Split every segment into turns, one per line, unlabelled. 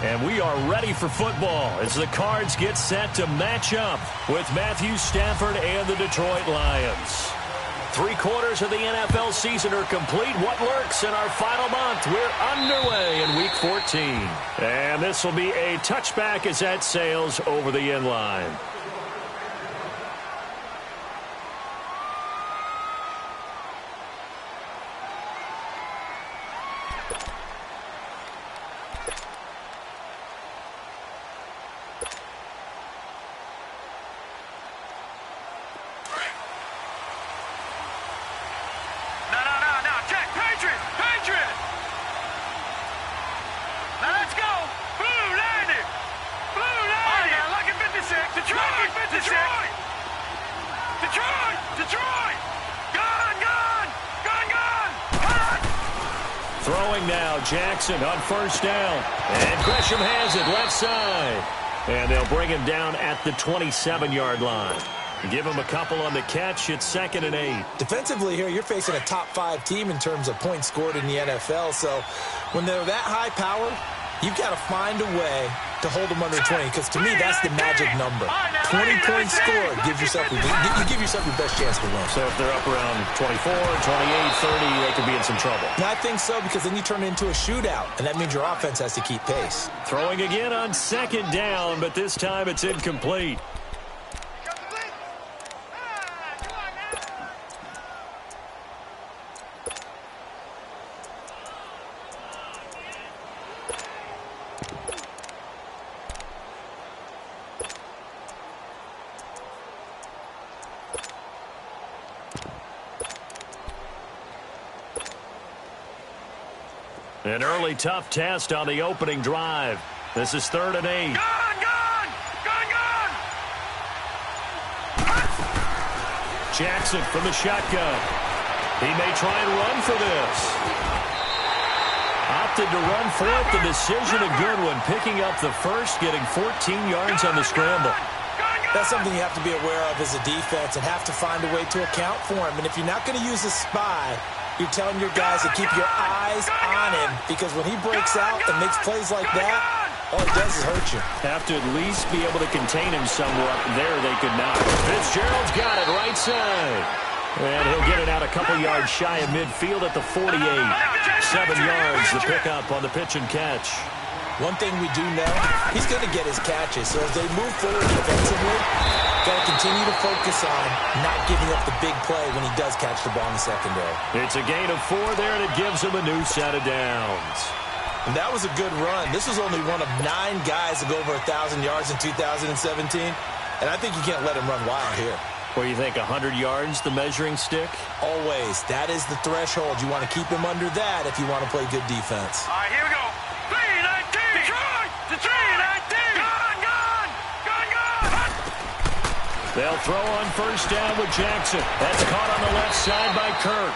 And we are ready for football as the Cards get set to match up with Matthew Stafford and the Detroit Lions. 3/4 of the NFL season are complete. What lurks in our final month? We're underway in Week 14. And this will be a touchback as that sails over the end line. Throwing now, Jackson on first down. And Gresham has it left side. And they'll bring him down at the 27-yard line. Give him a couple on the catch. It's 2nd and 8.
Defensively here, you're facing a top-5 team in terms of points scored in the NFL. So when they're that high power, you've got to find a way to hold them under 20. Because to me, that's the magic number. 20-point score gives yourself you give yourself your best chance to win.
So if they're up around 24, 28, 30, they could be in some trouble.
And I think so, because then you turn it into a shootout, and that means your offense has to keep pace.
Throwing again on 2nd down, but this time it's incomplete. An early tough test on the opening drive. This is 3rd and 8.
Gone!
Jackson from the shotgun. He may try and run for this. Opted to run for it. The decision a good one. Picking up the first, getting 14 yards on the scramble.
That's something you have to be aware of as a defense and have to find a way to account for him. And if you're not going to use a spy, you're telling your guys to keep your eyes on him, because when he breaks out and makes plays like that, all it does is hurt you.
Have to at least be able to contain him somewhat. There they could not. Fitzgerald's got it right side. And he'll get it out a couple yards shy of midfield at the 48. 7 yards, the pickup on the pitch and catch.
One thing we do know, he's going to get his catches. So as they move forward defensively, got to continue to focus on not giving up the big play when he does catch the ball in the secondary.
It's a gain of 4 there, and it gives him a new set of downs.
And that was a good run. This was only one of 9 guys to go over 1,000 yards in 2017. And I think you can't let him run wild here.
What do you think, 100 yards, the measuring stick?
Always. That is the threshold. You want to keep him under that if you want to play good defense.
All right, here we go. 3-19. Detroit! 3-19. Gone!
They'll throw on first down with Jackson. That's caught on the left side by Kirk.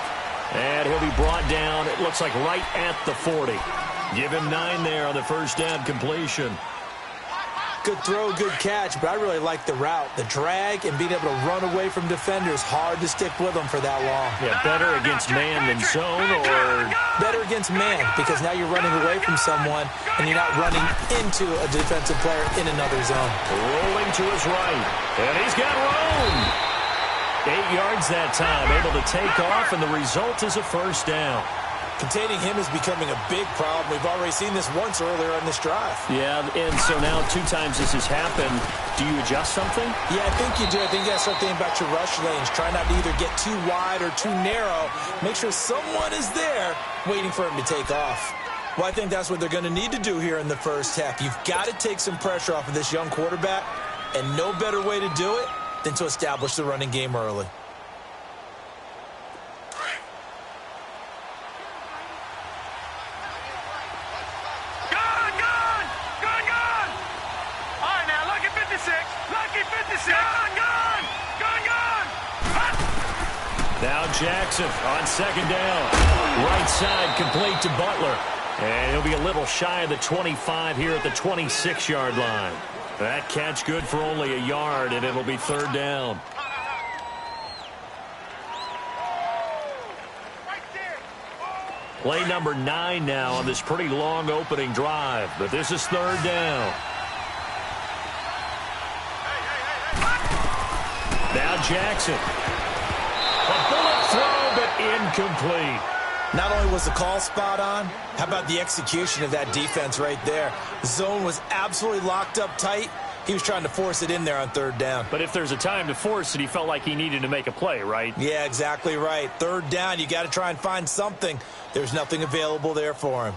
And he'll be brought down, it looks like right at the 40. Give him 9 there on the first down completion.
Good throw, good catch, but I really like the route. The drag and being able to run away from defenders, hard to stick with them for that long.
Yeah, better against man than zone, or
better against man, because now you're running away from someone and you're not running into a defensive player in another zone.
Rolling to his right, and he's got room. 8 yards that time, able to take off, and the result is a first down.
Containing him is becoming a big problem. We've already seen this once earlier on this drive.
Yeah, and so now 2 times this has happened. Do you adjust something?
Yeah, I think you do. I think you got to start thinking about your rush lanes. Try not to either get too wide or too narrow. Make sure someone is there waiting for him to take off. Well, I think that's what they're going to need to do here in the first half. You've got to take some pressure off of this young quarterback, and no better way to do it than to establish the running game early.
Now Jackson on second down. Right side complete to Butler. And he'll be a little shy of the 25 here at the 26-yard line. That catch good for only a yard, and it'll be third down. Play number 9 now on this pretty long opening drive, but this is third down. Now Jackson. A bullet throw, but incomplete.
Not only was the call spot on, how about the execution of that defense right there? The zone was absolutely locked up tight. He was trying to force it in there on third down.
But if there's a time to force it, he felt like he needed to make a play, right?
Yeah, exactly right. Third down, you got to try and find something. There's nothing available there for him.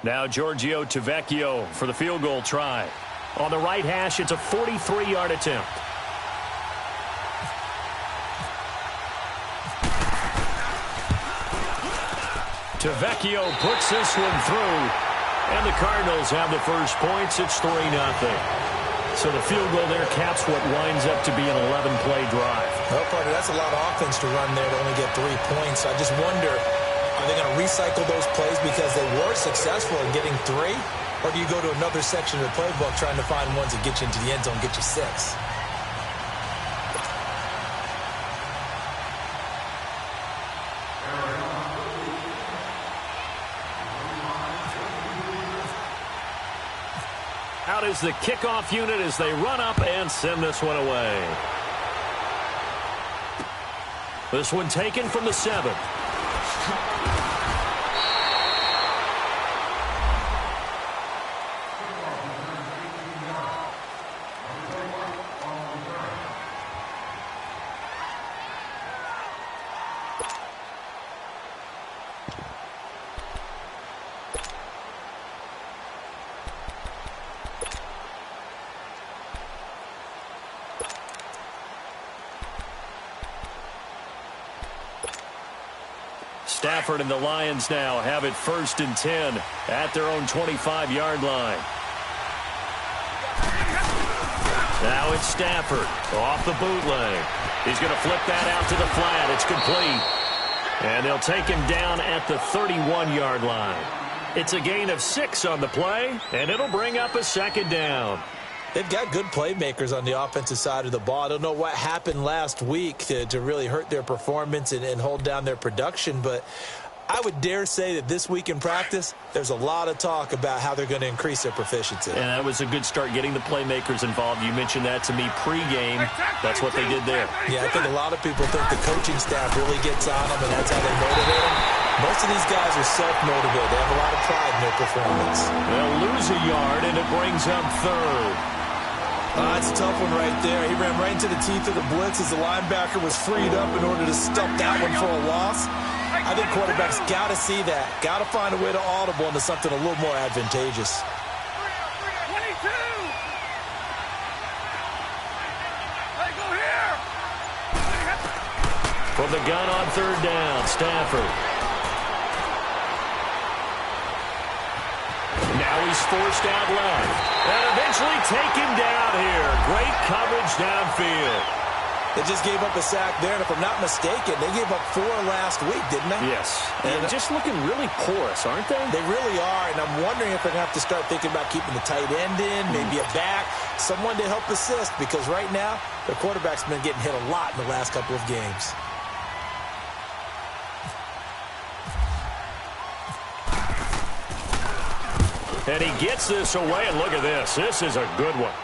Now Giorgio Tavecchio for the field goal try. On the right hash, it's a 43-yard attempt. Tavecchio puts this one through, and the Cardinals have the first points. It's 3-0. So the field goal there caps what winds up to be an 11-play drive.
Well, partner, that's a lot of offense to run there to only get 3 points. I just wonder, are they going to recycle those plays because they were successful in getting 3? Or do you go to another section of the playbook trying to find ones that get you into the end zone, get you 6?
Out is the kickoff unit as they run up and send this one away. This one taken from the 7. Stafford and the Lions now have it 1st and 10 at their own 25-yard line. Now it's Stafford off the bootleg. He's going to flip that out to the flat. It's complete. And they'll take him down at the 31-yard line. It's a gain of 6 on the play, and it'll bring up a 2nd down.
They've got good playmakers on the offensive side of the ball. I don't know what happened last week to really hurt their performance and hold down their production, but I would dare say that this week in practice, there's a lot of talk about how they're going to increase their proficiency.
And that was a good start, getting the playmakers involved. You mentioned that to me pregame. That's what they did there.
Yeah, I think a lot of people think the coaching staff really gets on them, and that's how they motivate them. Most of these guys are self-motivated. They have a lot of pride in their performance.
They'll lose a yard, and it brings up 3rd.
That's a tough one right there. He ran right into the teeth of the blitz as the linebacker was freed up in order to stop that one for a loss. I think quarterbacks got to see that. Got to find a way to audible into something a little more advantageous.
22! Hey, go here!
From the gun on 3rd down, Stafford. Now he's forced out left. And eventually taken down here. Great coverage downfield.
They just gave up a sack there, and if I'm not mistaken, they gave up 4 last week, didn't they?
Yes. And just looking really porous, aren't they?
They really are, and I'm wondering if they're going to have to start thinking about keeping the tight end in, maybe a back, someone to help assist, because right now, their quarterback's been getting hit a lot in the last couple of games.
And he gets this away, and look at this. This is a good one.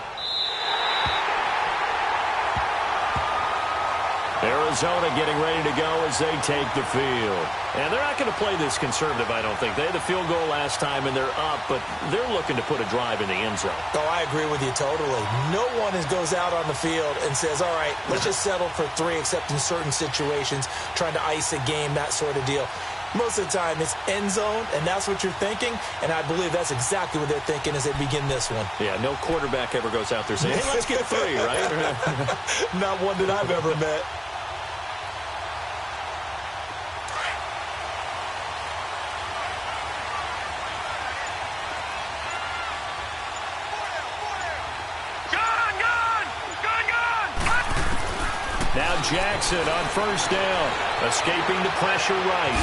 Arizona getting ready to go as they take the field. And they're not going to play this conservative, I don't think. They had the field goal last time, and they're up, but they're looking to put a drive in the end zone.
Oh, I agree with you totally. No one goes out on the field and says, all right, let's just settle for 3, except in certain situations, trying to ice a game, that sort of deal. Most of the time, it's end zone, and that's what you're thinking, and I believe that's exactly what they're thinking as they begin this one.
Yeah, no quarterback ever goes out there saying, hey, let's get 3, right?
Not one that I've ever met.
Now Jackson on first down. Escaping the pressure right.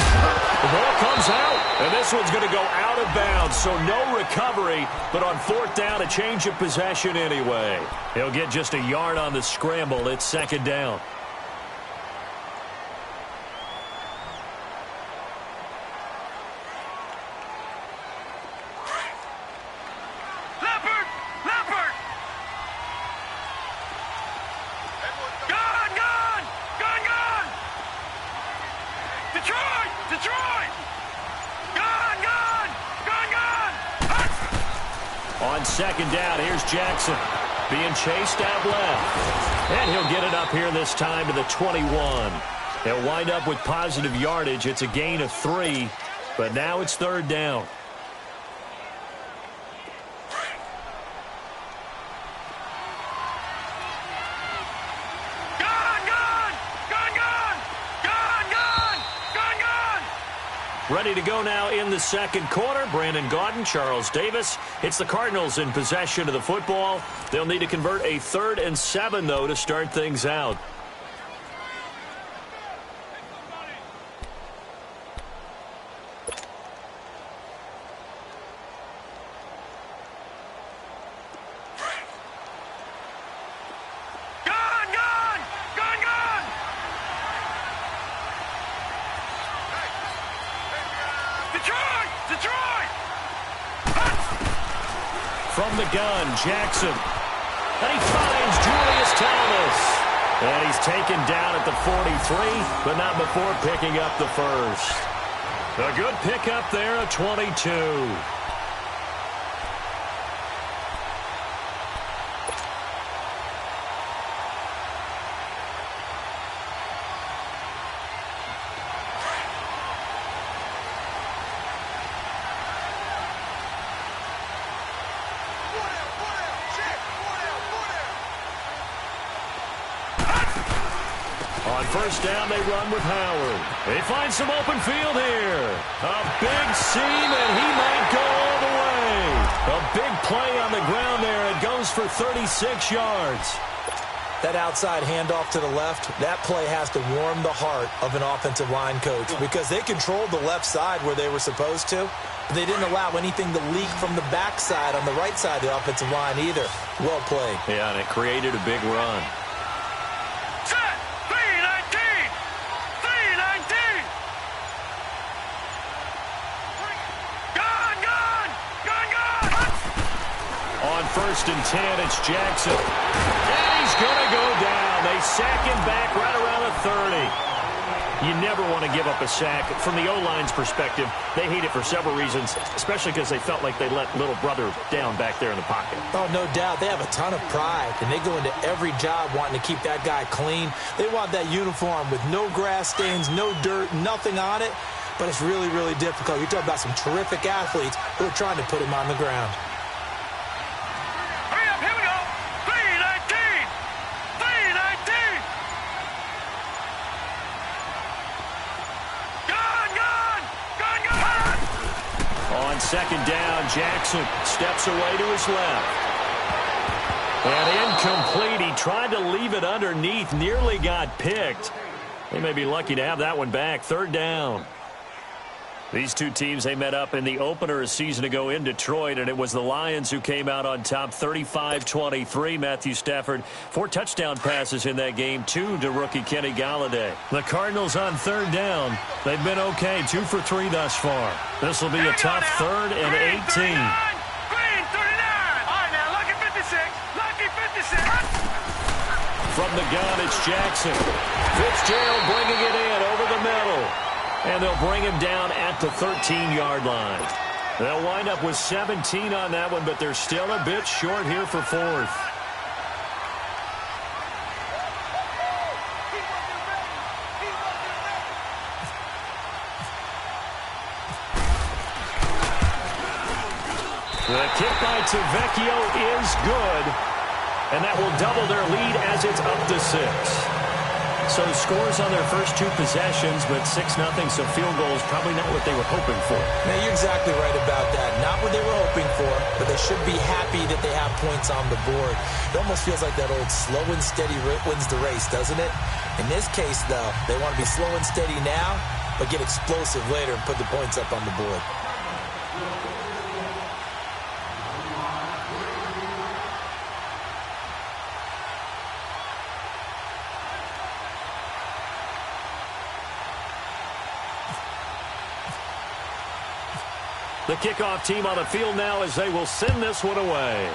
The ball comes out, and this one's going to go out of bounds, so no recovery, but on fourth down, a change of possession anyway. He'll get just a yard on the scramble. It's second down. On second down, here's Jackson being chased out left. And he'll get it up here this time to the 21. He'll wind up with positive yardage. It's a gain of 3, but now it's third down. Ready to go now in the second quarter. Brandon Gaudin, Charles Davis. It's the Cardinals in possession of the football. They'll need to convert a 3rd and 7, though, to start things out. From the gun, Jackson. And he finds Julius Thomas. And he's taken down at the 43, but not before picking up the first. A good pickup there at 22. First down, they run with Howard. They find some open field here. A big seam, and he might go all the way. A big play on the ground there. It goes for 36 yards.
That outside handoff to the left, that play has to warm the heart of an offensive line coach because they controlled the left side where they were supposed to. They didn't allow anything to leak from the backside on the right side of the offensive line either. Well played.
Yeah, and it created a big run. First and 10, it's Jackson. And he's going to go down. They sack him back right around the 30. You never want to give up a sack. From the O-line's perspective, they hate it for several reasons, especially because they felt like they let little brother down back there in the pocket.
Oh, no doubt. They have a ton of pride, and they go into every job wanting to keep that guy clean. They want that uniform with no grass stains, no dirt, nothing on it. But it's really, really difficult. You're talking about some terrific athletes who are trying to put him on the ground.
Second down, Jackson steps away to his left. And incomplete. He tried to leave it underneath, nearly got picked. They may be lucky to have that one back. Third down. These two teams, they met up in the opener a season ago in Detroit, and it was the Lions who came out on top 35-23. Matthew Stafford, 4 touchdown passes in that game, 2 to rookie Kenny Galladay. The Cardinals on third down. They've been okay, 2 for 3 thus far. This will be a tough 3rd and 18.
Green, 39. All right, now, lucky 56. Lucky 56.
From the gun, it's Jackson. Fitzgerald bringing it in over the middle. And they'll bring him down at the 13-yard line. They'll wind up with 17 on that one, but they're still a bit short here for 4th. The kick by Tavecchio is good, and that will double their lead as it's up to 6. So scores on their first two possessions, but 6-0, so field goals probably not what they were hoping for.
Now, you're exactly right about that. Not what they were hoping for, but they should be happy that they have points on the board. It almost feels like that old slow and steady wins the race, doesn't it? In this case, though, they want to be slow and steady now, but get explosive later and put the points up on the board.
The kickoff team on the field now as they will send this one away.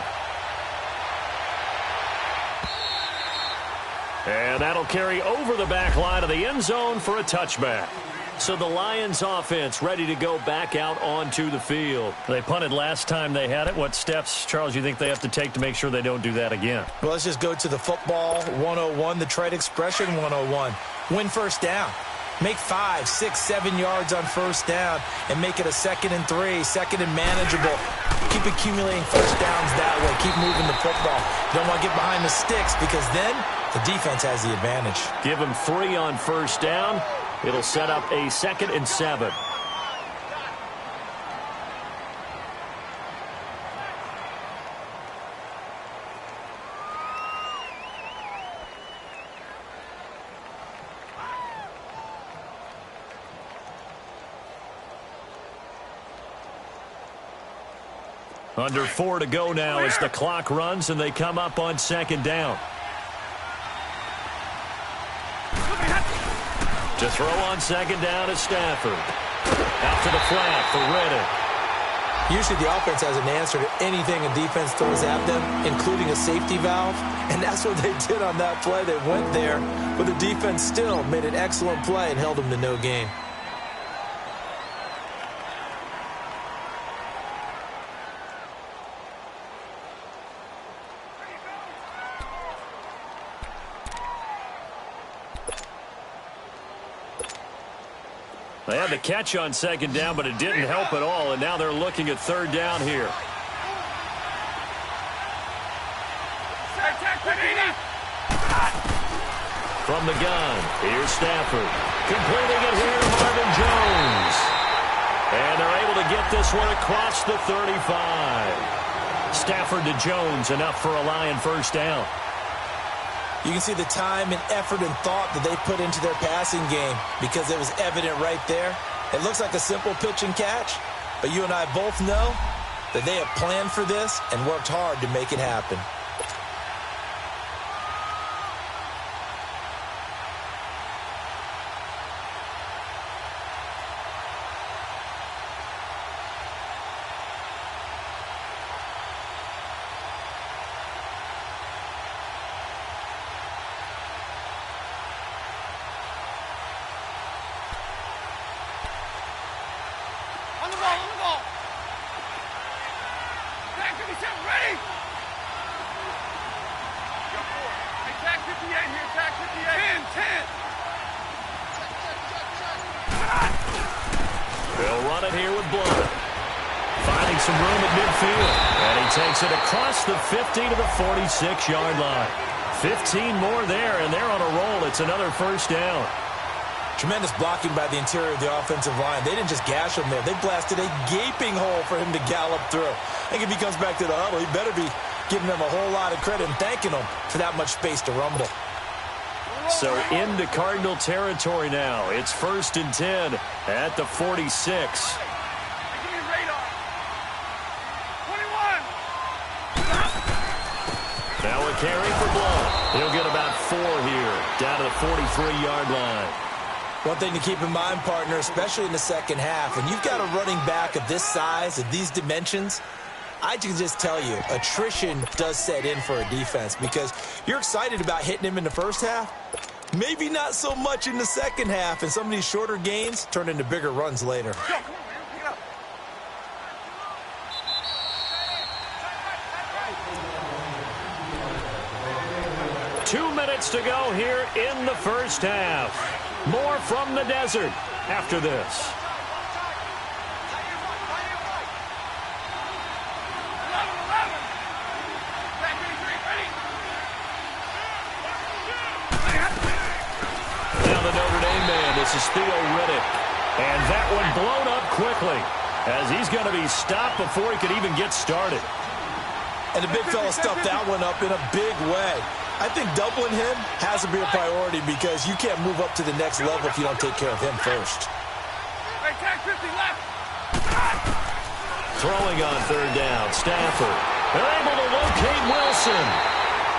And that'll carry over the back line of the end zone for a touchback. So the Lions offense ready to go back out onto the field. They punted last time they had it. What steps, Charles, you think they have to take to make sure they don't do that again?
Well, let's just go to the football 101, the trade expression 101. Win first down. Make 5, 6, 7 yards on first down and make it a 2nd and 3, 2nd and manageable. Keep accumulating first downs that way. Keep moving the football. You don't want to get behind the sticks because then the defense has the advantage.
Give them 3 on first down. It'll set up a 2nd and 7. Under 4 to go now as the clock runs and they come up on 2nd down. To throw on 2nd down is Stafford. Out to the flat for Reddick.
Usually the offense has an answer to anything a defense throws at them, including a safety valve. And that's what they did on that play. They went there, but the defense still made an excellent play and held them to no gain.
They had the catch on 2nd down, but it didn't help at all, and now they're looking at 3rd down here. From the gun, here's Stafford. Completing it here to Marvin Jones. And they're able to get this one across the 35. Stafford to Jones, enough for a Lion first down.
You can see the time and effort and thought that they put into their passing game because it was evident right there. It looks like a simple pitch and catch, but you and I both know that they have planned for this and worked hard to make it happen.
They'll run it here with Blunt. Finding some room at midfield. And he takes it across the 50 to the 46-yard line. 15 more there, and they're on a roll. It's another first down.
Tremendous blocking by the interior of the offensive line. They didn't just gash him there. They blasted a gaping hole for him to gallop through. I think if he comes back to the huddle, he better be giving them a whole lot of credit and thanking them for that much space to rumble.
So into Cardinal territory now. It's 1st and 10 at the 46. Now a carry for Blunt. He'll get about 4 here, down to the 43-yard line.
One thing to keep in mind, partner, especially in the second half, when you've got a running back of this size, of these dimensions, I can just tell you, attrition does set in for a defense because you're excited about hitting him in the first half. Maybe not so much in the second half, and some of these shorter gains turn into bigger runs later.
2 minutes to go here in the first half. More from the desert after this. the Notre Dame man. This is Theo Riddick. And that one blown up quickly as he's going to be stopped before he could even get started.
And the big fella stuffed that one up in a big way. I think doubling him has to be a priority because you can't move up to the next level if you don't take care of him first.
Hey, tag 50 left.
Throwing on third down, Stafford. They're able to locate Wilson.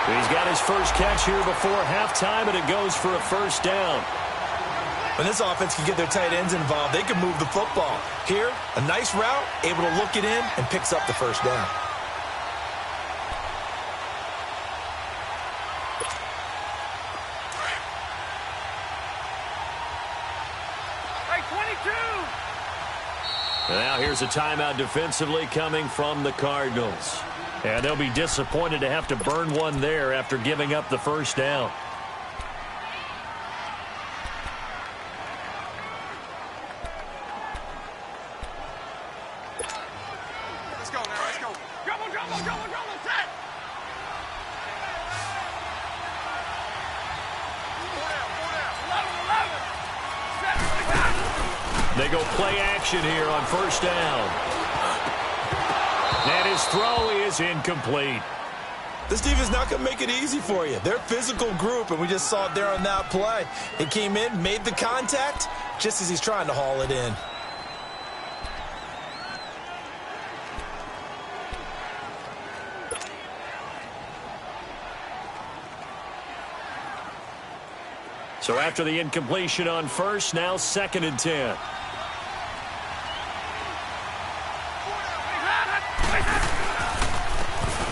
He's got his first catch here before halftime, and it goes for a first down.
When this offense can get their tight ends involved, they can move the football. Here, a nice route, able to look it in, and picks up the first down.
Hey, 22.
Now here's a timeout defensively coming from the Cardinals. And they'll be disappointed to have to burn one there after giving up the first down.
Let's go now, let's go. Double, set. Four down. 11.
They go play action here on first down. And his throw is incomplete.
This defense not going to make it easy for you. They're a physical group, and we just saw it there on that play. He came in, made the contact, just as he's trying to haul it in.
So after the incompletion on first, now 2nd and 10.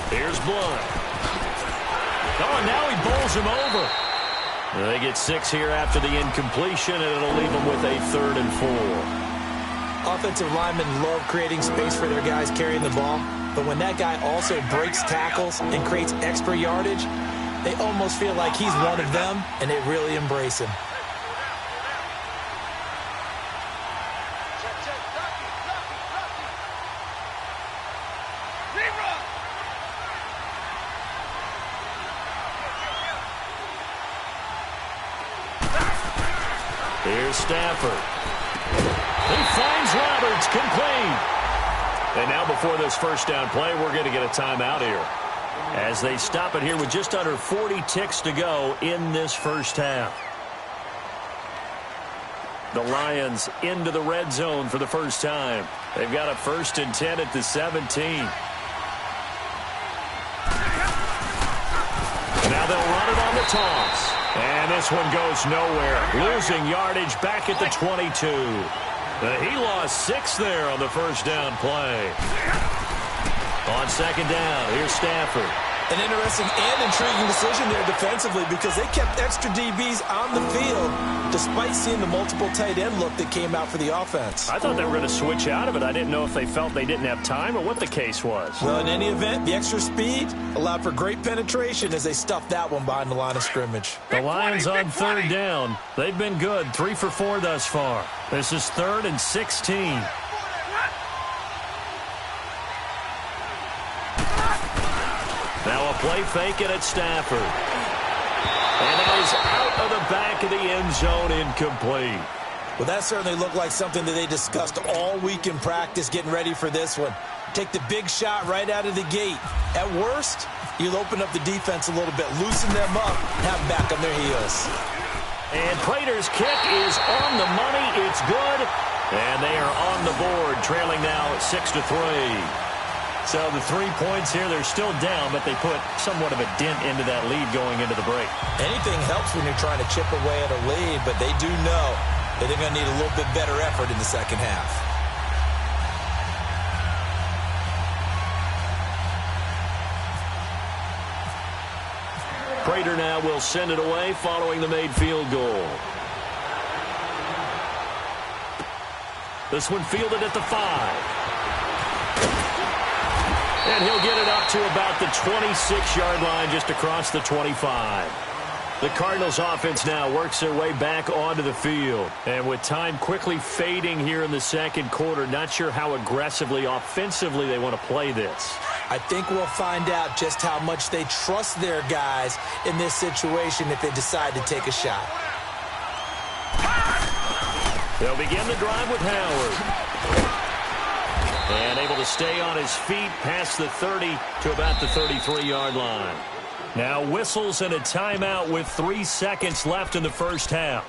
Here's Blunt. Oh, now he bowls him over. They get 6 here after the incompletion, and it'll leave them with a 3rd and 4.
Offensive linemen love creating space for their guys carrying the ball, but when that guy also breaks tackles and creates extra yardage, they almost feel like he's one of them, and they really embrace him.
Here's Stafford. He finds Roberts, complete. And now before this first down play, we're going to get a timeout here, as they stop it here with just under 40 ticks to go in this first half. The Lions into the red zone for the first time. They've got a 1st and 10 at the 17. Now they'll run it on the toss. And this one goes nowhere. Losing yardage back at the 22. He lost 6 there on the first down play. On 2nd down, here's Stafford.
An interesting and intriguing decision there defensively because they kept extra DBs on the field despite seeing the multiple tight end look that came out for the offense.
I thought they were going to switch out of it. I didn't know if they felt they didn't have time or what the case was.
Well, in any event, the extra speed allowed for great penetration as they stuffed that one behind the line of scrimmage.
The Lions on 3rd down. They've been good, 3 for 4 thus far. This is 3rd and 16. Now a play fake it at Stafford. And that is out of the back of the end zone, incomplete.
Well, that certainly looked like something that they discussed all week in practice getting ready for this one. Take the big shot right out of the gate. At worst, you'll open up the defense a little bit, loosen them up, have them back on their heels.
And Prater's kick is on the money. It's good. And they are on the board, trailing now at 6-3. So the 3 points here, they're still down, but they put somewhat of a dent into that lead going into the break.
Anything helps when you're trying to chip away at a lead, but they do know that they're going to need a little bit better effort in the second half.
Prater now will send it away following the made field goal. This one fielded at the 5. And he'll get it up to about the 26-yard line, just across the 25. The Cardinals offense now works their way back onto the field. And with time quickly fading here in the second quarter, not sure how aggressively, offensively they want to play this.
I think we'll find out just how much they trust their guys in this situation if they decide to take a shot.
They'll begin the drive with Howard. And able to stay on his feet past the 30 to about the 33-yard line. Now whistles and a timeout with 3 seconds left in the first half.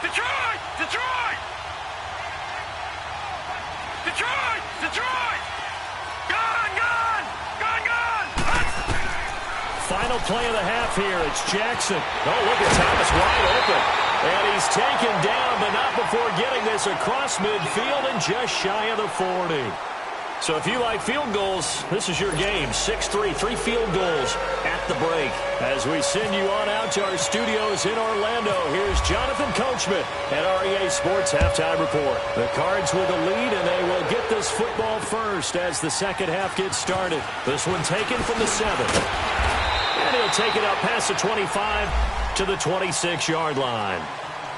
Detroit! Detroit! Detroit! Detroit! Gone! Gone! Gone! Gone!
Final play of the half here. It's Jackson. Oh, look at Thomas wide open. And he's taken down, but not before getting this across midfield and just shy of the 40. So if you like field goals, this is your game. 6-3, 3 field goals at the break. As we send you on out to our studios in Orlando, here's Jonathan Coachman at REA Sports Halftime Report. The Cards with the lead, and they will get this football first as the second half gets started. This one taken from the 7. And he'll take it up past the 25 to the 26-yard line.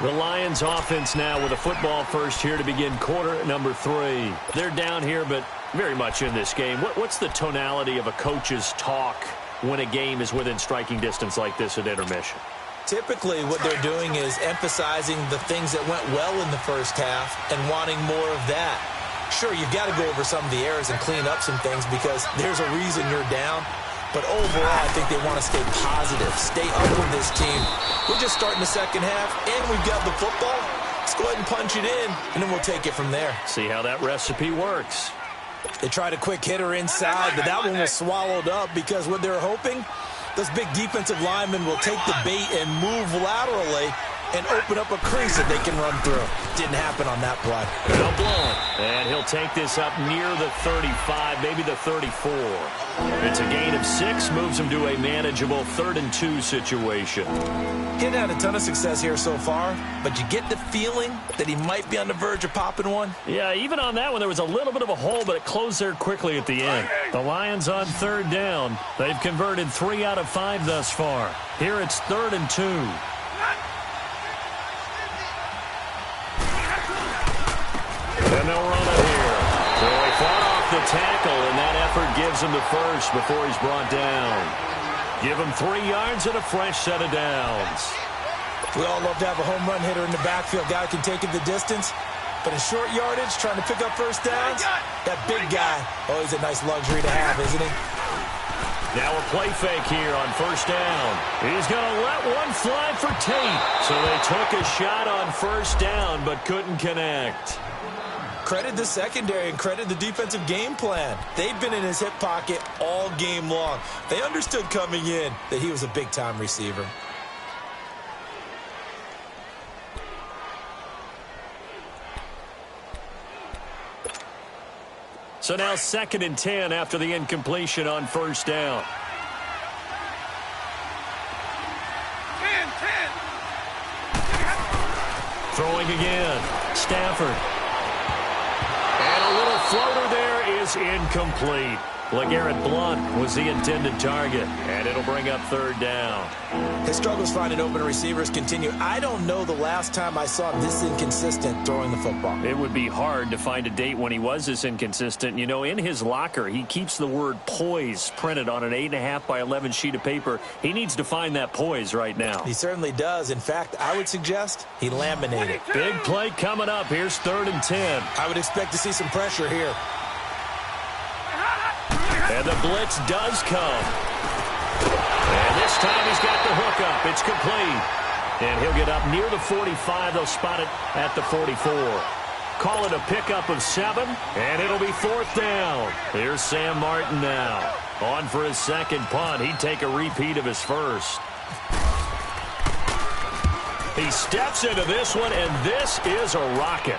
The Lions offense now with a football first here to begin quarter number 3. They're down here, but very much in this game. What's the tonality of a coach's talk when a game is within striking distance like this at intermission?
Typically, what they're doing is emphasizing the things that went well in the first half and wanting more of that. Sure, you've got to go over some of the errors and clean up some things because there's a reason you're down. But overall, I think they want to stay positive, stay up with this team. We're just starting the second half, and we've got the football. Let's go ahead and punch it in, and then we'll take it from there.
See how that recipe works.
They tried a quick hitter inside, but that one was swallowed up because what they're hoping, those big defensive linemen will take the bait and move laterally and open up a crease that they can run through. Didn't happen on that play.
Well blown. And he'll take this up near the 35, maybe the 34. It's a gain of 6, moves him to a manageable 3rd and 2 situation.
He hadn't had a ton of success here so far, but you get the feeling that he might be on the verge of popping one.
Yeah, even on that one, there was a little bit of a hole, but it closed there quickly at the end. The Lions on 3rd down. They've converted 3 out of 5 thus far. Here it's 3rd and 2. And they'll run it here. So he fought off the tackle, and that effort gives him the first before he's brought down. Give him 3 yards and a fresh set of downs.
We all love to have a home run hitter in the backfield. Guy can take it the distance. But in short yardage, trying to pick up first downs, that big guy, always a nice luxury to have, isn't he?
Now a play fake here on 1st down. He's going to let one fly for Tate. So they took a shot on 1st down but couldn't connect.
Credit the secondary and credit the defensive game plan. They've been in his hip pocket all game long. They understood coming in that he was a big-time receiver.
So now 2nd and 10 after the incompletion on 1st down.
10.
Throwing again. Stafford. And a little floater there is incomplete. LeGarrette Blount was the intended target, and it'll bring up 3rd down.
His struggles finding open receivers continue. I don't know the last time I saw him this inconsistent throwing the football.
It would be hard to find a date when he was this inconsistent. You know, in his locker, he keeps the word poise printed on an 8.5 by 11 sheet of paper. He needs to find that poise right now.
He certainly does. In fact, I would suggest he laminated.
Big play coming up. Here's 3rd and 10.
I would expect to see some pressure here.
And the blitz does come. And this time he's got the hook up. It's complete. And he'll get up near the 45. They'll spot it at the 44. Call it a pickup of 7, and it'll be 4th down. Here's Sam Martin now. On for his 2nd punt. He'd take a repeat of his first. He steps into this one, and this is a rocket.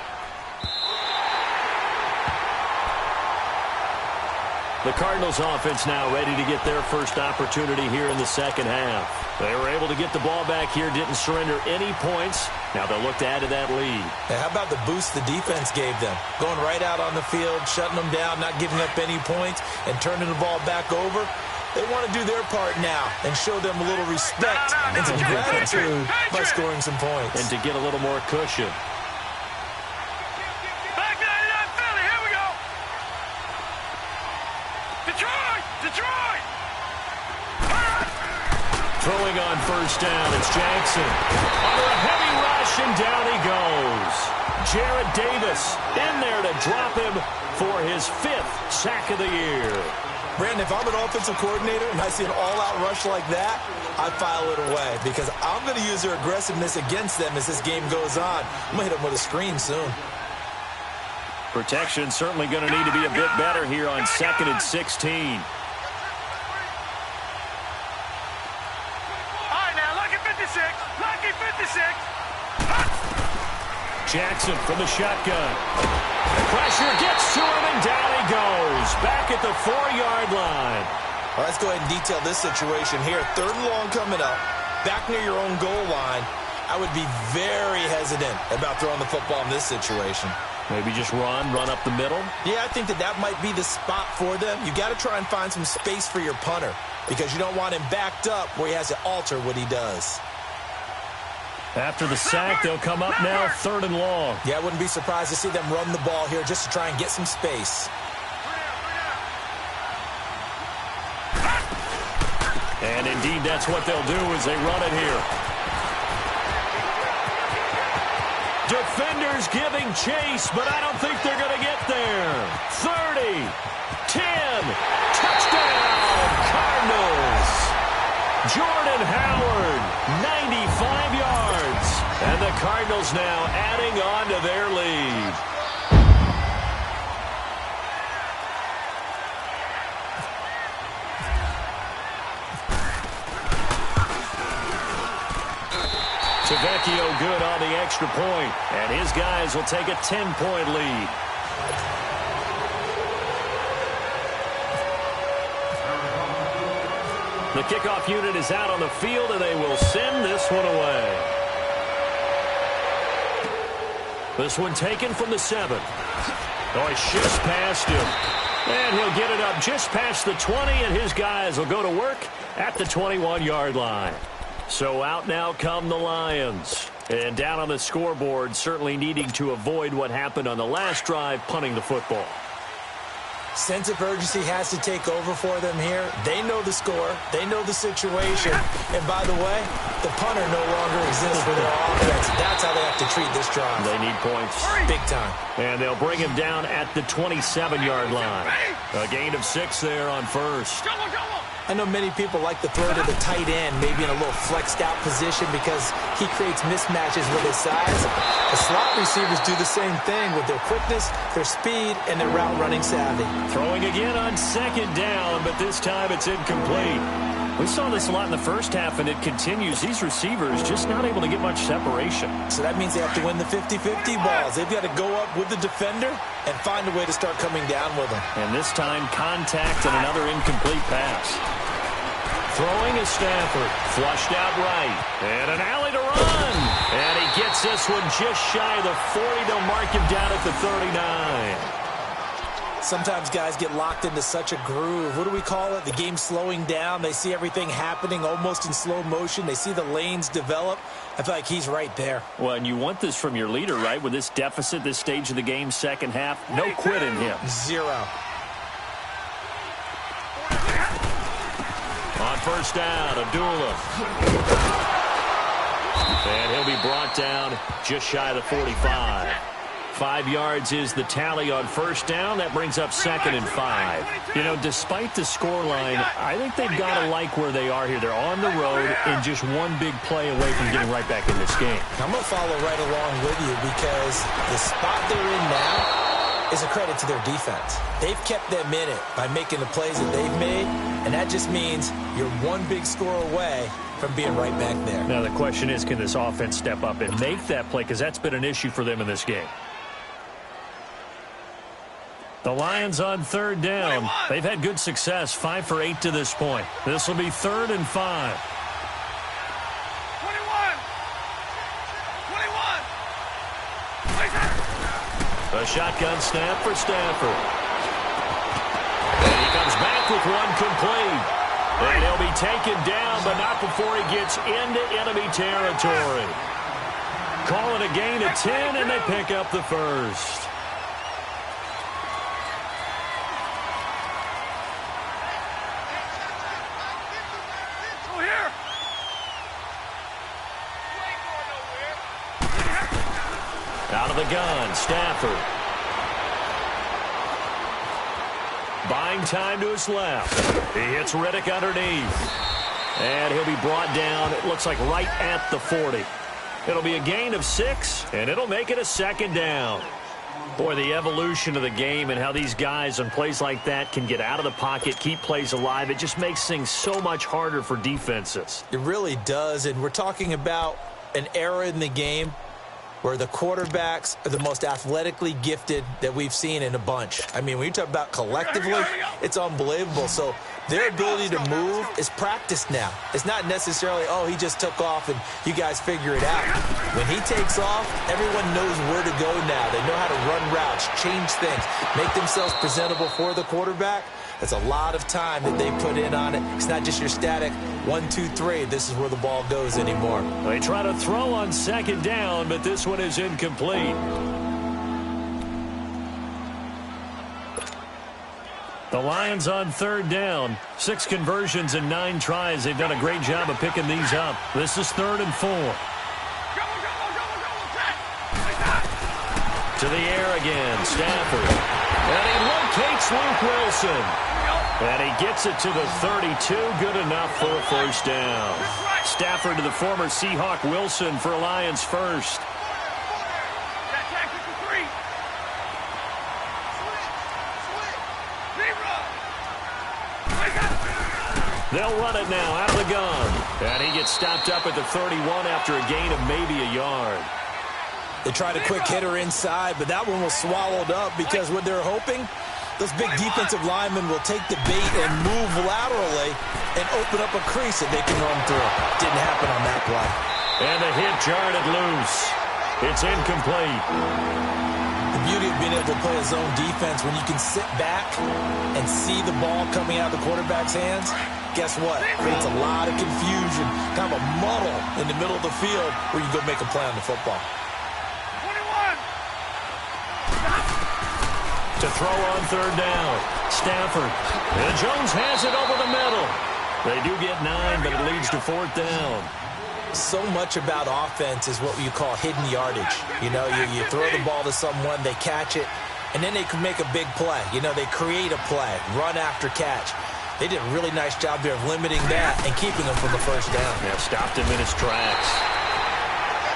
The Cardinals offense now ready to get their first opportunity here in the 2nd half. They were able to get the ball back here, didn't surrender any points. Now they'll look to add to that lead.
Now, how about the boost the defense gave them? Going right out on the field, shutting them down, not giving up any points, and turning the ball back over. They want to do their part now and show them a little respect and some gratitude by scoring some points.
And to get a little more cushion.
Back 99 Philly, here we go. Detroit!
Throwing on first down, it's Jackson. Under a heavy rush, and down he goes. Jarrett Davis in there to drop him for his 5th sack of the year.
Brandon, if I'm an offensive coordinator and I see an all-out rush like that, I file it away because I'm going to use their aggressiveness against them as this game goes on. I'm going to hit them with a screen soon.
Protection certainly going to need to be a bit better here on 2nd and 16.
Lucky 56.
Jackson from the shotgun. Pressure gets to him, and down he goes. Back at the 4-yard line.
Well, let's go ahead and detail this situation here. 3rd and long coming up. Back near your own goal line. I would be very hesitant about throwing the football in this situation.
Maybe just run up the middle?
Yeah, I think that might be the spot for them. You got to try and find some space for your punter because you don't want him backed up where he has to alter what he does.
After the sack, they'll come up now 3rd and long.
Yeah, I wouldn't be surprised to see them run the ball here just to try and get some space.
And indeed, that's what they'll do as they run it here. Defenders giving chase, but I don't think they're going to get there. 30, 10, touchdown, Cardinals. Jordan Howard, 95 yards. And the Cardinals now adding on to their lead. Tavecchio good on the extra point, and his guys will take a 10-point lead. The kickoff unit is out on the field, and they will send this one away. This one taken from the 7. Oh, he shifts past him. And he'll get it up just past the 20, and his guys will go to work at the 21-yard line. So out now come the Lions. And down on the scoreboard, certainly needing to avoid what happened on the last drive, punting the football.
Sense of urgency has to take over for them here. They know the score. They know the situation. And by the way, the punter no longer exists for their offense. That's how they have to treat this drive.
They need points.
Big time.
And they'll bring him down at the 27-yard line. A gain of 6 there on first.
I know many people like to throw to the tight end, maybe in a little flexed out position because he creates mismatches with his size. The slot receivers do the same thing with their quickness, their speed, and their route running savvy.
Throwing again on 2nd down, but this time it's incomplete. We saw this a lot in the first half, and it continues. These receivers just not able to get much separation.
So that means they have to win the 50-50 balls. They've got to go up with the defender and find a way to start coming down with them.
And this time, contact and another incomplete pass. Throwing is Stafford. Flushed out right. And an alley to run. And he gets this one just shy of the 40. They'll mark him down at the 39.
Sometimes guys get locked into such a groove. What do we call it? The game's slowing down. They see everything happening almost in slow motion. They see the lanes develop. I feel like he's right there.
Well, and you want this from your leader, right? With this deficit, this stage of the game, second half, no quit in him.
0.
On first down, Abdullah. And he'll be brought down just shy of the 45. 5 yards is the tally on first down. That brings up 2nd and 5. You know, despite the scoreline, I think they've got to like where they are here. They're on the road and just one big play away from getting right back in this game.
I'm going to follow right along with you because the spot they're in now is a credit to their defense. They've kept them in it by making the plays that they've made, and that just means you're one big score away from being right back there.
Now, the question is, can this offense step up and make that play? Because that's been an issue for them in this game. The Lions on third down. They've had good success, 5 for 8 to this point. This will be 3rd and 5.
21.
A shotgun snap for Stafford. And he comes back with one complete. And he'll be taken down, but not before he gets into enemy territory. Call it a gain of 10, and they pick up the first. Out of the gun, Stafford. Buying time to his left. He hits Riddick underneath. And he'll be brought down, it looks like right at the 40. It'll be a gain of 6, and it'll make it a second down. Boy, the evolution of the game and how these guys on plays like that can get out of the pocket, keep plays alive, it just makes things so much harder for defenses.
It really does, and we're talking about an era in the game where the quarterbacks are the most athletically gifted that we've seen in a bunch. I mean, when you talk about collectively, it's unbelievable. So their ability to move is practiced now. It's not necessarily, oh, he just took off and you guys figure it out. When he takes off, everyone knows where to go now. They know how to run routes, change things, make themselves presentable for the quarterback. That's a lot of time that they put in on it. It's not just your static 1, 2, 3. This is where the ball goes anymore.
They try to throw on second down, but this one is incomplete. The Lions on third down. 6 conversions and 9 tries. They've done a great job of picking these up. This is 3rd and 4. To the air again, Stafford. And he locates Luke Wilson. And he gets it to the 32. Good enough for a first down. Stafford to the former Seahawk Wilson for Lions first. They'll run it now out of the gun. And he gets stopped up at the 31 after a gain of maybe a yard.
They tried a quick hitter inside, but that one was swallowed up because what they're hoping, those big defensive linemen will take the bait and move laterally and open up a crease that they can run through. Didn't happen on that play.
And the hit jarred it loose. It's incomplete.
The beauty of being able to play a zone defense when you can sit back and see the ball coming out of the quarterback's hands, guess what? Creates a lot of confusion, kind of a muddle in the middle of the field where you go make a play on the football.
To throw on third down, Stafford. And Jones has it over the middle. They do get 9, but it leads to 4th down.
So much about offense is what you call hidden yardage. You know, you throw the ball to someone, they catch it, and then they can make a big play. You know, they create a play, run after catch. They did a really nice job there of limiting that and keeping them from the first down.
Yeah, stopped him in his tracks.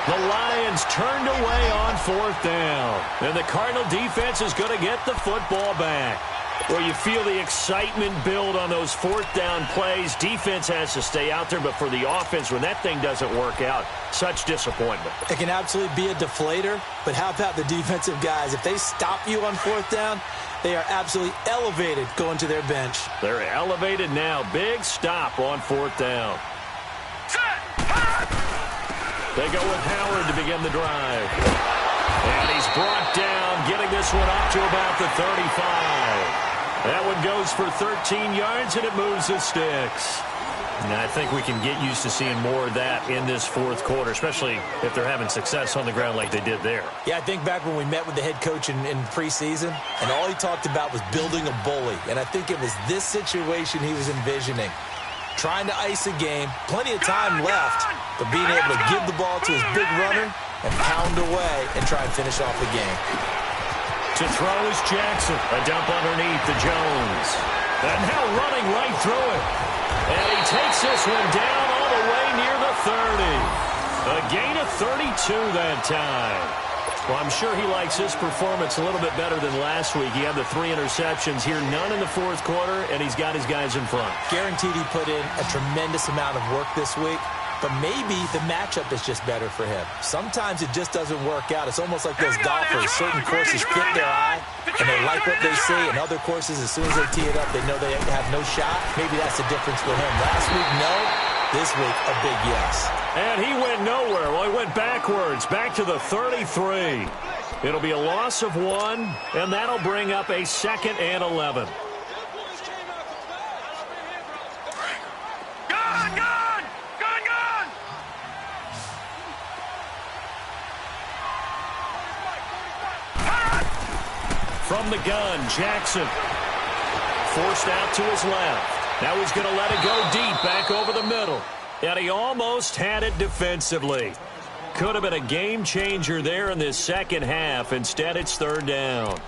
The Lions turned away on 4th down. And the Cardinal defense is going to get the football back. Well, you feel the excitement build on those 4th down plays. Defense has to stay out there, but for the offense, when that thing doesn't work out, such disappointment.
It can absolutely be a deflator, but how about the defensive guys? If they stop you on 4th down, they are absolutely elevated going to their bench.
They're elevated now. Big stop on 4th down. They go with Howard to begin the drive. And he's brought down, getting this one up to about the 35. That one goes for 13 yards, and it moves the sticks. And I think we can get used to seeing more of that in this 4th quarter, especially if they're having success on the ground like they did there.
Yeah, I think back when we met with the head coach in preseason, and all he talked about was building a bully. And I think it was this situation he was envisioning. Trying to ice a game, plenty of time left, but being able to give the ball to his big runner and pound away and try and finish off the game.
To throw is Jackson. A dump underneath to Jones. And now running right through it. And he takes this one down all the way near the 30. A gain of 32 that time. Well, I'm sure he likes his performance a little bit better than last week. He had the 3 interceptions here, none in the 4th quarter, and he's got his guys in front.
Guaranteed he put in a tremendous amount of work this week, but maybe the matchup is just better for him. Sometimes it just doesn't work out. It's almost like those golfers. Certain courses fit their eye, and they like what they see, and other courses, as soon as they tee it up, they know they have no shot. Maybe that's the difference for him. Last week, no. This week, a big yes.
And he went nowhere. Well, he went backwards, back to the 33. It'll be a loss of 1, and that'll bring up a 2nd and 11. From the gun, Jackson. Forced out to his left. Now he's going to let it go deep back over the middle. And he almost had it defensively. Could have been a game changer there in this second half. Instead, it's third down.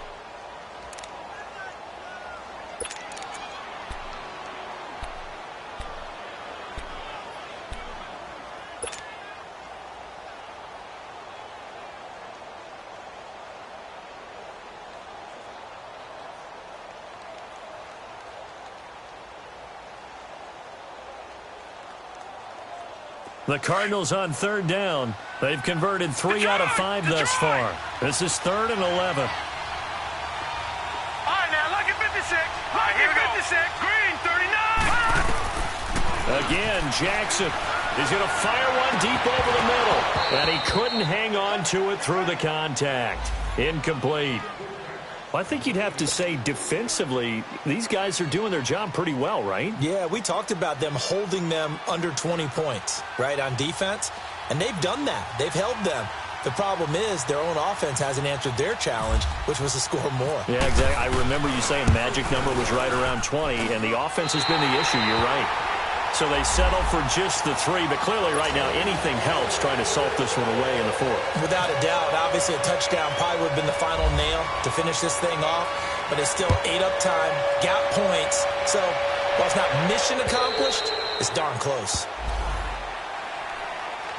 The Cardinals on third down. They've converted 3 out of 5 thus far. This is 3rd and 11.
All right, now, look at 56. Look at 56. Green, 39.
Again, Jackson. He's going to fire one deep over the middle. And he couldn't hang on to it through the contact. Incomplete. Well, I think you'd have to say defensively, these guys are doing their job pretty well, right?
Yeah, we talked about them holding them under 20 points, right, on defense. And they've done that. They've held them. The problem is their own offense hasn't answered their challenge, which was to score more.
Yeah, exactly. I remember you saying magic number was right around 20, and the offense has been the issue. You're right. So they settle for just the 3, but clearly right now anything helps trying to salt this one away in the 4th.
Without a doubt, obviously a touchdown probably would have been the final nail to finish this thing off, but it's still ate up time, got points. So while it's not mission accomplished, it's darn close.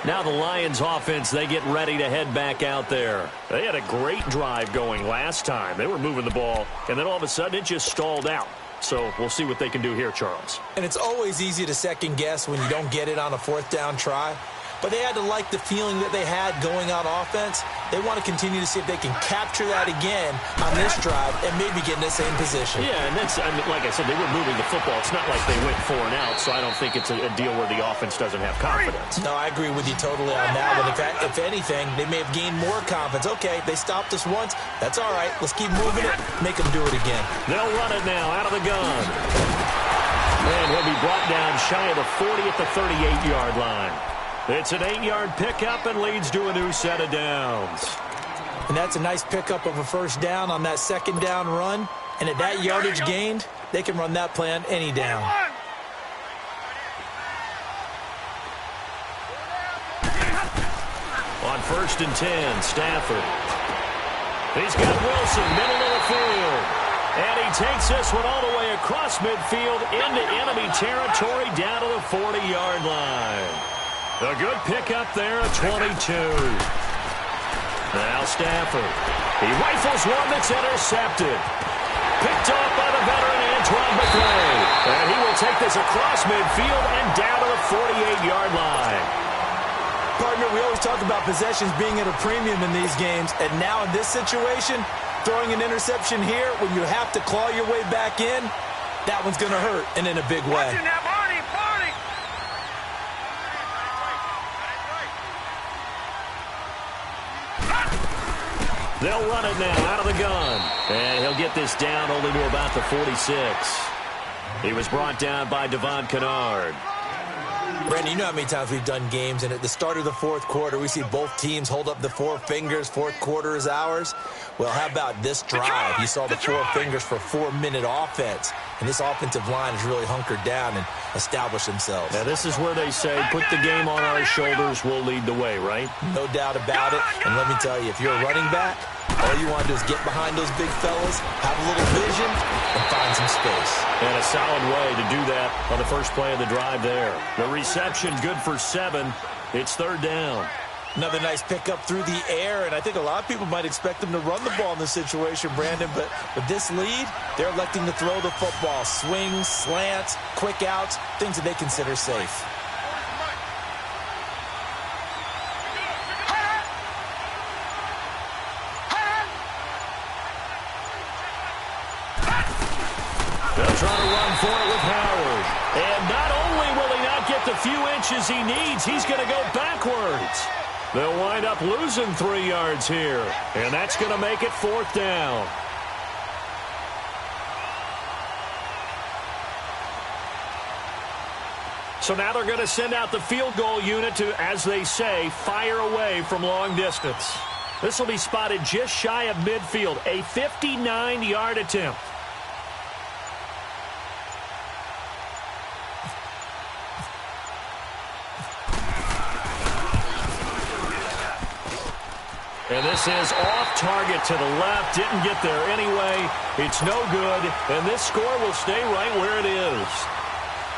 Now the Lions offense, they get ready to head back out there. They had a great drive going last time. They were moving the ball, and then all of a sudden it just stalled out. So we'll see what they can do here, Charles.
And it's always easy to second guess when you don't get it on a 4th down try. But they had to like the feeling that they had going on offense. They want to continue to see if they can capture that again on this drive and maybe get in the same position.
Yeah, and that's, I mean, like I said, they were moving the football. It's not like they went 4 and out, so I don't think it's a deal where the offense doesn't have confidence.
No, I agree with you totally on that one. If anything, they may have gained more confidence. Okay, they stopped us once. That's all right. Let's keep moving it. Make them do it again.
They'll run it now out of the gun. And he'll be brought down shy of the 40 at the 38-yard line. It's an 8-yard pickup and leads to a new set of downs.
And that's a nice pickup of a 1st down on that 2nd down run. And at that yardage gained, they can run that play on any down.
On 1st and 10, Stafford. He's got Wilson, middle of the field. And he takes this one all the way across midfield into enemy territory down to the 40-yard line. A good pickup there at 22. Now Stafford. He rifles one that's intercepted. Picked off by the veteran Antoine McCray. And he will take this across midfield and down to the 48-yard line.
Partner, we always talk about possessions being at a premium in these games. And now in this situation, throwing an interception here when you have to claw your way back in, that one's going to hurt and in a big way.
They'll run it now out of the gun. And he'll get this down only to about the 46. He was brought down by Devon Kennard.
Brandon, you know how many times we've done games, and at the start of the 4th quarter, we see both teams hold up the 4 fingers, 4th quarter is ours. Well, how about this drive? You saw the 4 fingers for 4-minute offense, and this offensive line has really hunkered down and established themselves.
Now, this is where they say, put the game on our shoulders, we'll lead the way, right?
No doubt about it, and let me tell you, if you're a running back, all you want to do is get behind those big fellas, have a little vision, and find some space.
And a solid way to do that on the first play of the drive there. The reception good for 7. It's 3rd down.
Another nice pickup through the air, and I think a lot of people might expect them to run the ball in this situation, Brandon, but with this lead, they're electing to throw the football. Swings, slants, quick outs, things that they consider safe.
They'll try to run for it with Howard. And not only will he not get the few inches he needs, he's going to go backwards. They'll wind up losing 3 yards here. And that's going to make it 4th down. So now they're going to send out the field goal unit to, as they say, fire away from long distance. This will be spotted just shy of midfield, a 59-yard attempt. And this is off target to the left. Didn't get there anyway. It's no good. And this score will stay right where it is.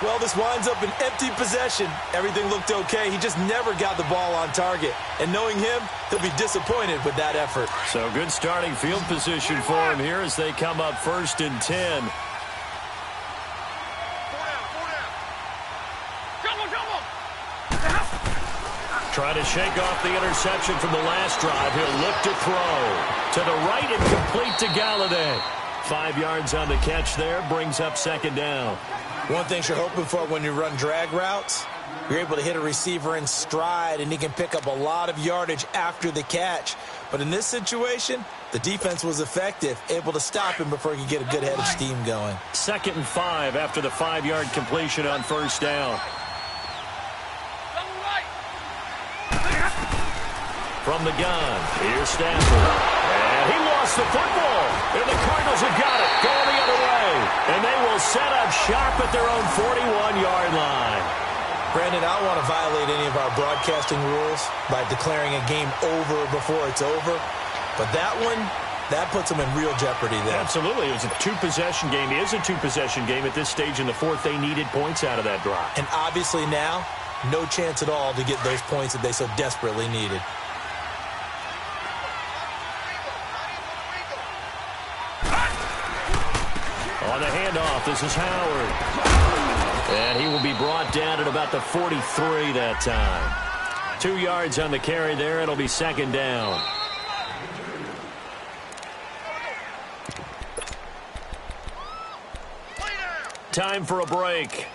Well, this winds up an empty possession. Everything looked okay. He just never got the ball on target. And knowing him, he'll be disappointed with that effort.
So good starting field position for him here as they come up 1st and 10. Trying to shake off the interception from the last drive. He'll look to throw. To the right and complete to Galladay. 5 yards on the catch there. Brings up 2nd down.
One thing you're hoping for when you run drag routes, you're able to hit a receiver in stride, and he can pick up a lot of yardage after the catch. But in this situation, the defense was effective, able to stop him before he could get a good head of steam going.
2nd and 5 after the 5-yard completion on 1st down. From the gun, here's Stafford. And he lost the football. And the Cardinals have got it. Going the other way. And they will set up shop at their own 41-yard line.
Brandon, I don't want to violate any of our broadcasting rules by declaring a game over before it's over. But that one, that puts them in real jeopardy there.
Absolutely. It was a 2-possession game. It is a 2-possession game at this stage in the 4th. They needed points out of that drive.
And obviously now, no chance at all to get those points that they so desperately needed.
On the handoff, this is Howard. And he will be brought down at about the 43 that time. 2 yards on the carry there. It'll be 2nd down. Time for a break.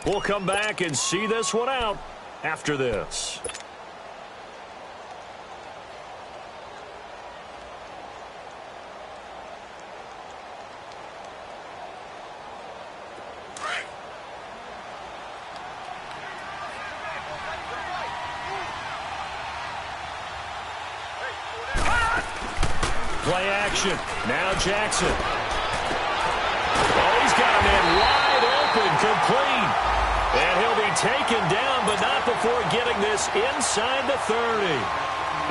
We'll come back and see this one out after this. Play action. Now Jackson. Oh, he's got a man wide open, complete. And he'll be taken down, but not before getting this inside the 30.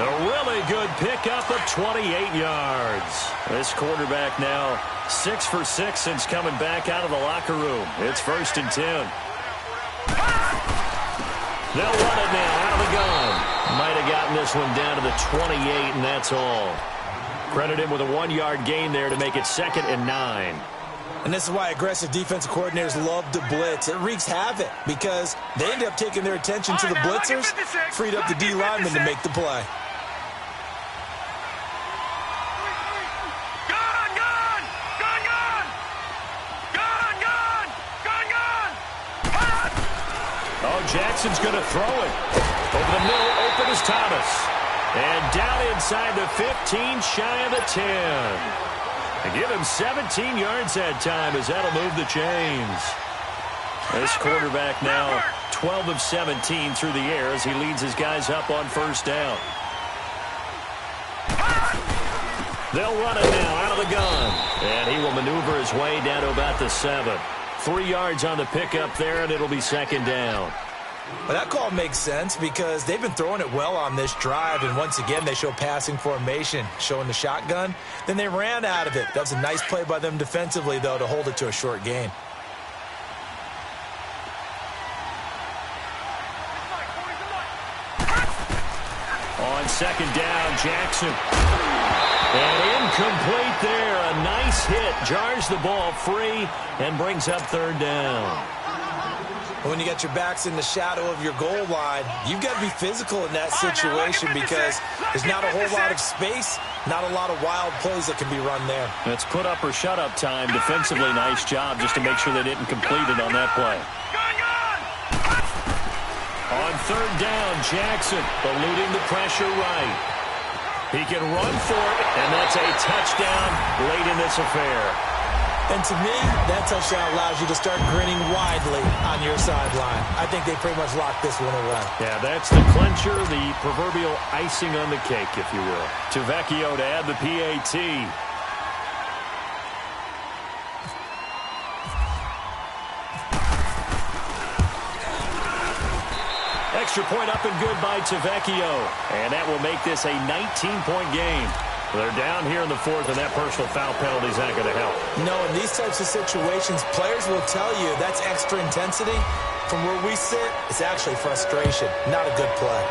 A really good pickup of 28 yards. This quarterback now 6 for 6 since coming back out of the locker room. It's 1st and 10. They'll run it now out of the gun. Might have gotten this one down to the 28, and that's all. Credit him with a 1-yard gain there to make it 2nd and 9.
And this is why aggressive defensive coordinators love to blitz. It wreaks havoc because they end up taking their attention to the blitzers, freed up the D linemen to make the play.
Oh, Jackson's going to throw it. Over the middle, open is Thomas. And down inside the 15, shy of the 10. And give him 17 yards that time as that'll move the chains. This quarterback now 12 of 17 through the air as he leads his guys up on 1st down. They'll run it now out of the gun. And he will maneuver his way down to about the 7. 3 yards on the pickup there, and it'll be 2nd down.
Well, that call makes sense because they've been throwing it well on this drive, and once again they show passing formation, showing the shotgun. Then they ran out of it. That was a nice play by them defensively, though, to hold it to a short gain.
On 2nd down, Jackson. And incomplete there. A nice hit. Jars the ball free and brings up 3rd down.
When you got your backs in the shadow of your goal line, you've got to be physical in that situation because there's not a whole lot of space, not a lot of wild plays that can be run there.
It's put up or shut up time. Defensively, nice job just to make sure they didn't complete it on that play. On 3rd down, Jackson eluding the pressure right. He can run for it, and that's a touchdown late in this affair.
And to me, that touchdown allows you to start grinning widely on your sideline. I think they pretty much locked this one away.
Yeah, that's the clincher, the proverbial icing on the cake, if you will. Tavecchio to add the PAT. Extra point up and good by Tavecchio. And that will make this a 19-point game. They're down here in the fourth, and that personal foul penalty is not going to help.
No, in these types of situations, players will tell you that's extra intensity. From where we sit, it's actually frustration, not a good play.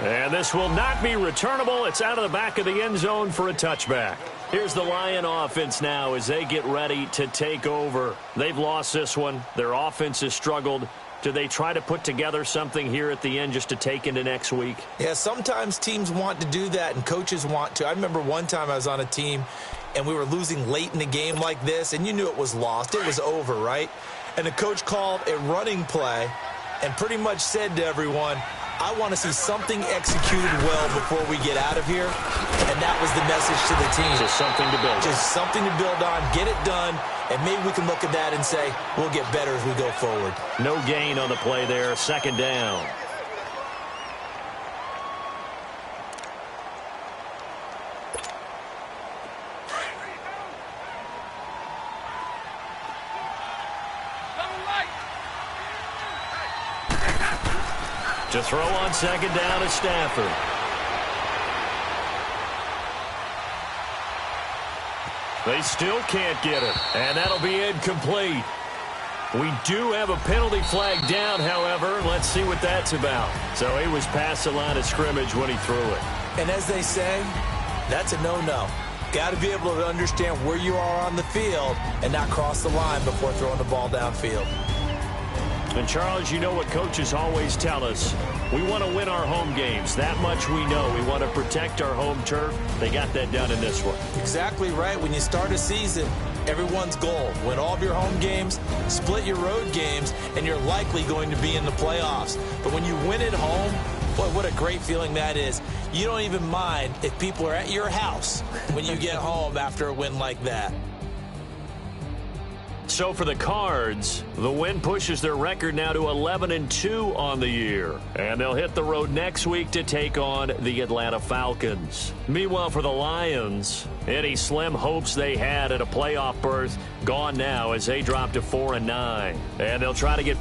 And this will not be returnable. It's out of the back of the end zone for a touchback. Here's the Lion offense now as they get ready to take over. They've lost this one. Their offense has struggled. Do they try to put together something here at the end just to take into next week?
Yeah, sometimes teams want to do that and coaches want to. I remember one time I was on a team and we were losing late in the game like this, and you knew it was lost. It was over, right? And the coach called a running play and pretty much said to everyone, I want to see something executed well before we get out of here. And that was the message to the team.
Just something to build on.
Just something to build on, get it done, and maybe we can look at that and say, we'll get better as we go forward.
No gain on the play there, second down. To throw on second down is Stafford. They still can't get it, and that'll be incomplete. We do have a penalty flag down, however. Let's see what that's about. So he was past the line of scrimmage when he threw it.
And as they say, that's a no-no. Got to be able to understand where you are on the field and not cross the line before throwing the ball downfield.
And, Charles, you know what coaches always tell us. We want to win our home games. That much we know. We want to protect our home turf. They got that done in this one.
Exactly right. When you start a season, everyone's goal, win all of your home games, split your road games, and you're likely going to be in the playoffs. But when you win at home, boy, what a great feeling that is. You don't even mind if people are at your house when you get home after a win like that.
So for the Cards, the win pushes their record now to 11-2 on the year. And they'll hit the road next week to take on the Atlanta Falcons. Meanwhile, for the Lions, any slim hopes they had at a playoff berth gone now as they drop to 4-9. And they'll try to get